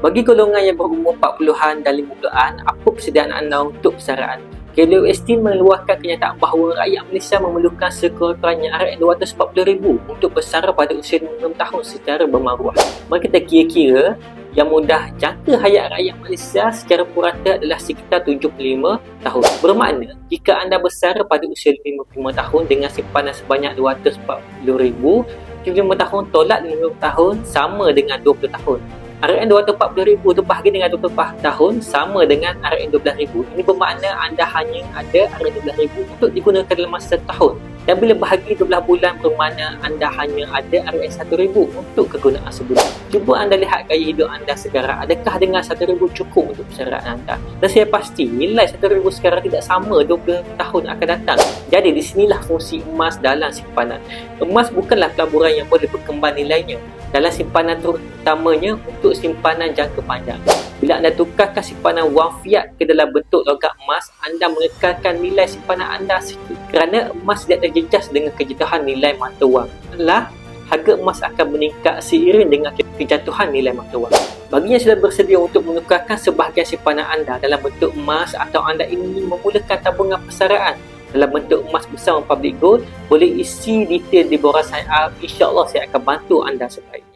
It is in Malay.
Bagi golongan yang berumur 40-an dan 50-an, apa persediaan anda untuk persaraan? KWST mengeluarkan kenyataan bahawa rakyat Malaysia memerlukan sekurang-kurangnya RM240,000 untuk bersara pada usia 56 tahun secara bermaruah. Maka kita kira-kira yang mudah jangka hayat rakyat Malaysia secara purata adalah sekitar 75 tahun. Bermakna, jika anda bersara pada usia 55 tahun dengan simpanan sebanyak RM240,000, 75 tahun tolak 50 tahun sama dengan 20 tahun. RM240,000 tu bahagi dengan 24 tahun sama dengan RM12,000. Ini bermakna anda hanya ada RM12,000 untuk digunakan dalam masa 1 tahun. Dan bila bahagi 12 bulan bermakna anda hanya ada RM1,000 untuk kegunaan sebulan. Cuba anda lihat gaya hidup anda sekarang. Adakah dengan RM1,000 cukup untuk persaraan anda? Dan saya pasti nilai RM1,000 sekarang tidak sama 20 tahun akan datang. Jadi di sinilah fungsi emas dalam simpanan. Emas bukanlah pelaburan yang boleh berkembang nilainya. Dalam simpanan terutamanya untuk simpanan jangka panjang. Bila anda tukarkan simpanan wang fiat ke dalam bentuk logam emas, anda mengekalkan nilai simpanan anda sikit. Kerana emas tidak terjejas dengan kejatuhan nilai mata wang. Harga emas akan meningkat seiring dengan kejatuhan nilai mata wang. Bagi yang sudah bersedia untuk menukarkan sebahagian simpanan anda dalam bentuk emas atau anda ingin memulakan tabungan persaraan dalam bentuk emas bersama Public Gold, boleh isi detail di bawah sign up. InsyaAllah saya akan bantu anda sebaik.